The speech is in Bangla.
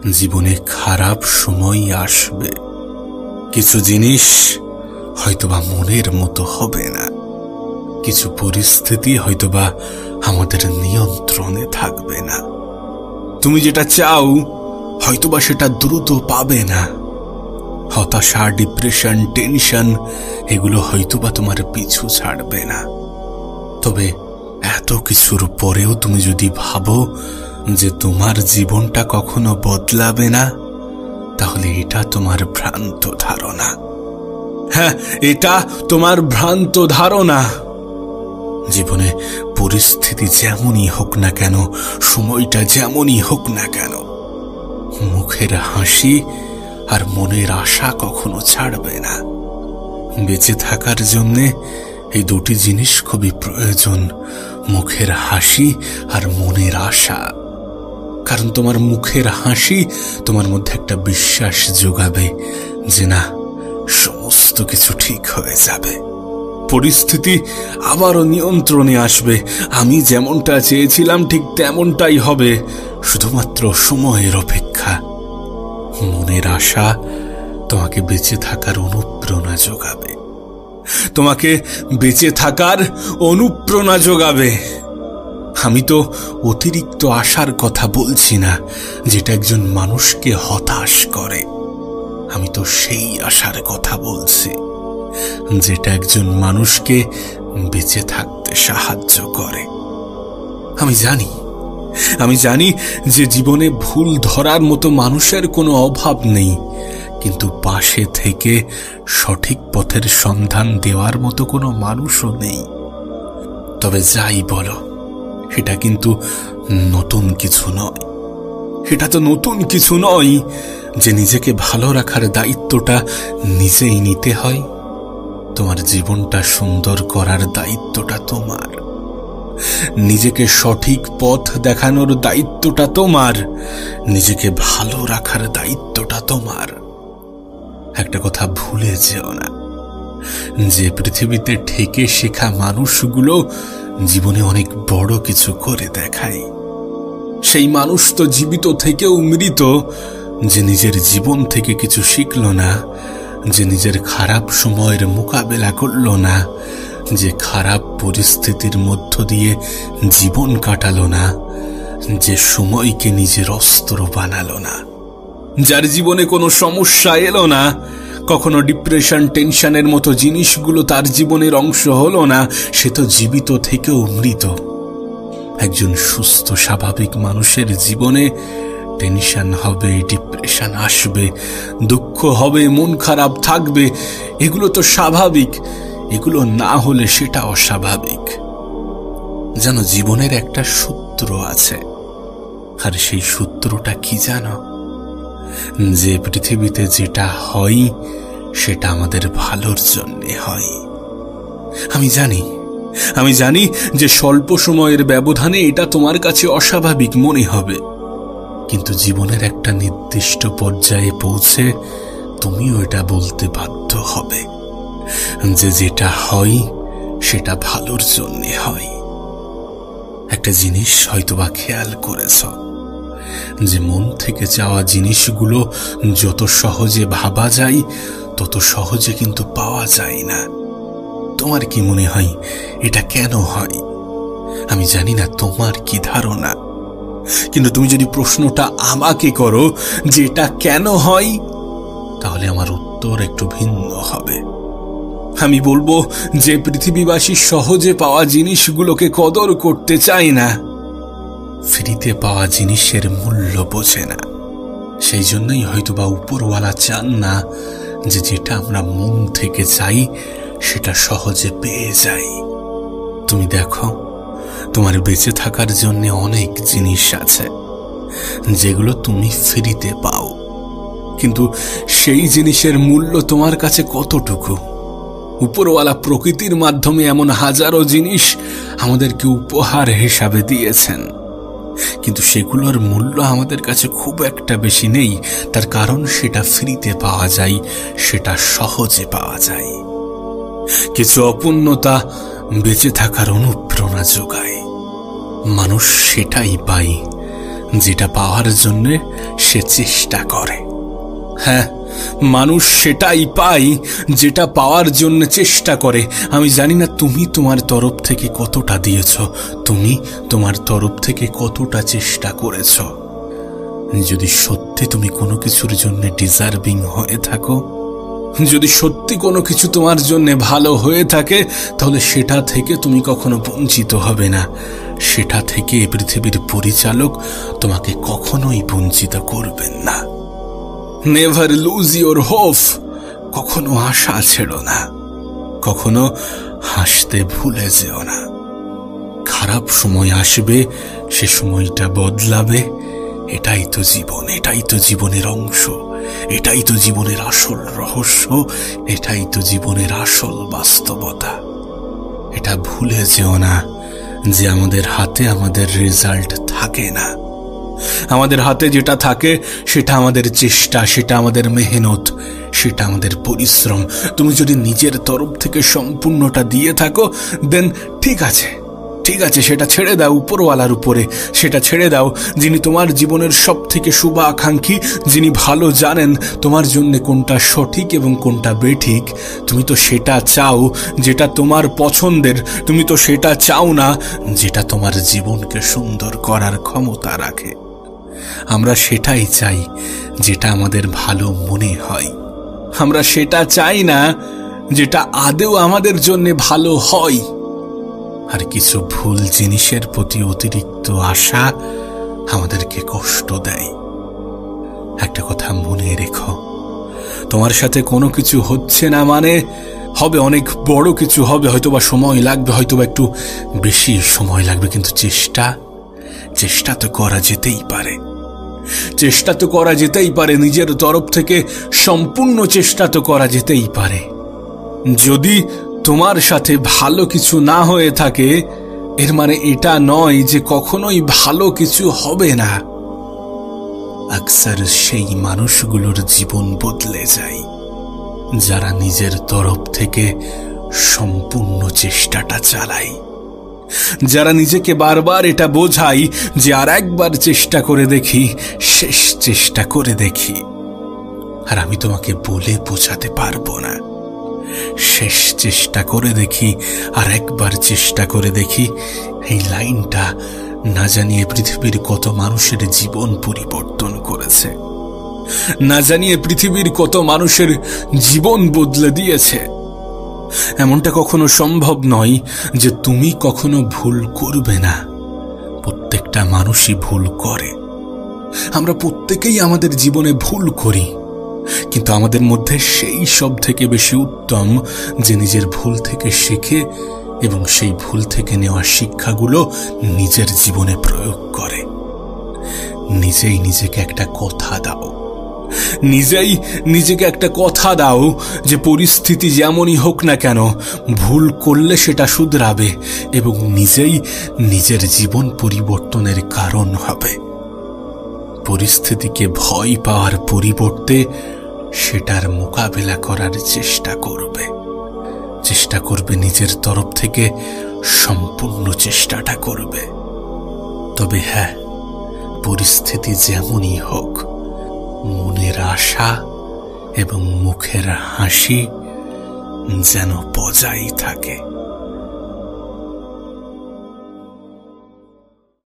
জীবনে খারাপ সময় আসবে, কিছু জিনিস হয়তোবা মনের মতো হবে না, কিছু পরিস্থিতি হয়তোবা আমাদের নিয়ন্ত্রণে থাকবে না। তুমি যেটা চাও হয়তোবা সেটা দ্রুত পাবে না। হতাশা, ডিপ্রেশন, টেনশন এগুলো হয়তোবা তোমার পিছু ছাড়বে না। তবে এত কিছুর পরেও তুমি যদি ভাবো যে তোমার জীবনটা কখনো বদলাবে না, তাহলে এটা তোমার ভ্রান্ত ধারণা। হ্যাঁ, এটা তোমার ভ্রান্ত ধারণা। জীবনে পরিস্থিতি যেমনই হোক না কেন, সময়টা যেমনই হোক না কেন, মুখের হাসি আর মনের আশা কখনো ছাড়বে না। বেঁচে থাকার জন্যে এই দুটি জিনিস খুবই প্রয়োজন, মুখের হাসি আর মনের আশা। কারণ তোমার মুখের হাসি তোমার মধ্যে একটা বিশ্বাস যোগাবে যে না, সমস্ত কিছু ঠিক হয়ে যাবে, পরিস্থিতি আবারও নিয়ন্ত্রণে আসবে, আমি যেমনটা চেয়েছিলাম ঠিক তেমনটাই হবে, শুধুমাত্র সময়ের অপেক্ষা। মনের আশা তোমাকে বেঁচে থাকার অনুপ্রেরণা যোগাবে, তোমাকে বেঁচে থাকার অনুপ্রেরণা যোগাবে। আমি তো অতিরিক্ত আশার কথা বলছি না, যেটা একজন মানুষকে হতাশ করে। আমি তো সেই আশার কথা বলছি যেটা একজন মানুষকে বেঁচে থাকতে সাহায্য করে। আমি জানি যে জীবনে ভুল ধরার মতো মানুষের কোনো অভাব নেই, কিন্তু পাশে থেকে সঠিক পথের সন্ধান দেওয়ার মতো কোনো মানুষও নেই। তবে যাই বলো, এটা কিন্তু নতুন কিছু নয়। এটা তো নতুন কিছু নয় যে নিজেকে ভালো রাখার দায়িত্বটা নিজেই নিতে হয়। তোমার জীবনটা সুন্দর করার দায়িত্বটা তোমার, নিজেকে সঠিক পথ দেখানোর দায়িত্বটা তোমার, নিজেকে ভালো রাখার দায়িত্বটা তোমার। একটা কথা ভুলে যেও না, যে পৃথিবীতে ঠেকে শেখা মানুষগুলো জীবনে অনেক বড় কিছু করে দেখায়। সেই মানুষ তো জীবিত থেকেও মৃত, যে নিজের জীবন থেকে কিছু শিখল না, যে নিজের খারাপ সময়ের মোকাবেলা করল না, যে খারাপ পরিস্থিতির মধ্য দিয়ে জীবন কাটালো না, যে সময়কে নিজের অস্ত্র বানালো না, যার জীবনে কোনো সমস্যা এলো না, কখনো ডিপ্রেশন, টেনশনের মতো জিনিসগুলো তার জীবনের অংশ হলো না, সে তো জীবিত থেকেও মৃত। একজন সুস্থ স্বাভাবিক মানুষের জীবনে টেনশন হবে, ডিপ্রেশন আসবে, দুঃখ হবে, মন খারাপ থাকবে, এগুলো তো স্বাভাবিক। এগুলো না হলে সেটা অস্বাভাবিক। জানো, জীবনের একটা সূত্র আছে, আর সেই সূত্রটা কি জানো? যে পৃথিবীতে যেটা হয় সেটা আমাদের ভালোর জন্য হয়। আমি জানি যে স্বল্প সময়ের ব্যবধানে এটা তোমার কাছে অস্বাভাবিক মনে হবে, কিন্তু জীবনের একটা নির্দিষ্ট পর্যায়ে পৌঁছে তুমিও এটা বলতে বাধ্য হবে যে যেটা হয় সেটা ভালোর জন্য হয়। একটা জিনিস হয়তোবা খেয়াল করেছ, যে মন থেকে চাওয়া জিনিসগুলো যত সহজে ভাবা যায় তত সহজে কিন্তু পাওয়া যায় না। তোমার কি মনে হয় এটা কেন হয়? আমি জানি না তোমার কি ধারণা, কিন্তু তুমি যদি প্রশ্নটা আমাকে করো যে এটা কেন হয়, তাহলে আমার উত্তর একটু ভিন্ন হবে। আমি বলবো যে পৃথিবীবাসী সহজে পাওয়া জিনিসগুলোকে কদর করতে চায় না, ফ্রিতে পাওয়া জিনিসের মূল্য বোঝে না। সেই জন্যই হয়তোবা উপরওয়ালা চান না যে যেটা আমরা মন থেকে চাই সেটা সহজে পেয়ে যাই। তুমি দেখো, তোমার বেঁচে থাকার জন্য অনেক জিনিস আছে যেগুলো তুমি ফ্রিতে পাও, কিন্তু সেই জিনিসের মূল্য তোমার কাছে কতটুকু? উপরওয়ালা প্রকৃতির মাধ্যমে এমন হাজারো জিনিস আমাদেরকে উপহার হিসাবে দিয়েছেন, কিন্তু সেগুলোর মূল্য আমাদের কাছে খুব একটা বেশি নেই। তার কারণ সেটা ফ্রিতে পাওয়া যায়, সেটা সহজে পাওয়া যায়। কিছু অপূর্ণতা বেঁচে থাকার অনুপ্রেরণা যোগায়। মানুষ সেটাই পায় যেটা পাওয়ার জন্য সে চেষ্টা করে। হ্যাঁ, মানুষ সেটাই পায় যেটা পাওয়ার জন্য চেষ্টা করে। আমি জানি না তুমি তোমার তরফ থেকে কতটা দিয়েছ, তুমি তোমার তরফ থেকে কতটা চেষ্টা করেছ। যদি সত্যি তুমি কোনো কিছুর জন্য ডিজার্ভিং হয়ে থাকো, যদি সত্যি কোনো কিছু তোমার জন্য ভালো হয়ে থাকে, তাহলে সেটা থেকে তুমি কখনো বঞ্চিত হবে না। সেটা থেকে পৃথিবীর পরিচালক তোমাকে কখনোই বঞ্চিত করবেন না। Never loose your hope. কখনো আশা ছেড়ো না, কখনো হাসতে ভুলে যেও না। খারাপ সময় আসবে, সে সময়টা বদলাবে। এটাই তো জীবন, এটাই তো জীবনের অংশ, এটাই তো জীবনের আসল রহস্য, এটাই তো জীবনের আসল বাস্তবতা। এটা ভুলে যেও না যে আমাদের হাতে আমাদের রেজাল্ট থাকে না। আমাদের হাতে যেটা থাকে সেটা আমাদের চেষ্টা, সেটা আমাদের মেহনত, সেটা আমাদের পরিশ্রম। তুমি যদি নিজের তরফ থেকে সম্পূর্ণটা দিয়ে থাকো, দেন ঠিক আছে, ঠিক আছে, সেটা ছেড়ে দাও উপরওয়ালার উপরে, সেটা ছেড়ে দাও যিনি তোমার জীবনের সব থেকে শুভ আকাঙ্ক্ষী, যিনি ভালো জানেন তোমার জন্য কোনটা সঠিক এবং কোনটা বেঠিক। তুমি তো সেটা চাও যেটা তোমার পছন্দের, তুমি তো সেটা চাও না যেটা তোমার জীবনকে সুন্দর করার ক্ষমতা রাখে। আমরা সেটাই চাই যেটা আমাদের ভালো মনে হয়। আমরা সেটা চাই না যেটা আদৌ আমাদের জন্য ভালো হয়। আর কিছু ভুল জিনিসের প্রতি অতিরিক্ত আশা আমাদেরকে কষ্ট দেয়। একটা কথা মনে রেখো, তোমার সাথে কোনো কিছু হচ্ছে না মানে হবে, অনেক বড় কিছু হবে, হয়তোবা সময় লাগবে, হয়তোবা একটু বেশি সময় লাগবে, কিন্তু চেষ্টা তো করা যেতেই পারে। চেষ্টা তো করা যেতেই পারে, নিজের তরফ থেকে সম্পূর্ণ চেষ্টা তো করা যেতেই পারে। যদি তোমার সাথে ভালো কিছু না হয়ে থাকে, এর মানে এটা নয় যে কখনোই ভালো কিছু হবে না। আকসার সেই মানুষগুলোর জীবন বদলে যায় যারা নিজের তরফ থেকে সম্পূর্ণ চেষ্টাটা চালায়, যারা নিজেকে বারবার এটা বোঝায় যে আর একবার চেষ্টা করে দেখি, শেষ চেষ্টা করে দেখি। আর আমি তোমাকে বলে বোঝাতে পারবো না, শেষ চেষ্টা করে দেখি, আর একবার চেষ্টা করে দেখি। এই লাইনটা না জানিয়ে পৃথিবীর কত মানুষের জীবন পরিবর্তন করেছে, না জানিয়ে পৃথিবীর কত মানুষের জীবন বদলে দিয়েছে। এমনটা কখনো সম্ভব নয় যে তুমি কখনো ভুল করবে না। প্রত্যেকটা মানুষই ভুল করে, আমরা প্রত্যেকেই আমাদের জীবনে ভুল করি, কিন্তু আমাদের মধ্যে সেই সব থেকে বেশি উত্তম যে নিজের ভুল থেকে শেখে এবং সেই ভুল থেকে নেওয়া শিক্ষাগুলো নিজের জীবনে প্রয়োগ করে। নিজেই নিজেকে একটা কথা দাও, নিজেই নিজেকে একটা কথা দাও যে পরিস্থিতি যেমনই হোক না কেন, ভুল করলে সেটা শুধরাবে এবং নিজেই নিজের জীবন পরিবর্তনের কারণ হবে। পরিস্থিতিকে ভয় পাওয়ার পরিবর্তে সেটার মোকাবেলা করার চেষ্টা করবে, নিজের তরফ থেকে সম্পূর্ণ চেষ্টাটা করবে। তবে হ্যাঁ, পরিস্থিতি যেমনই হোক, মনের আশা এবং মুখের হাসি যেন বজায় থাকে।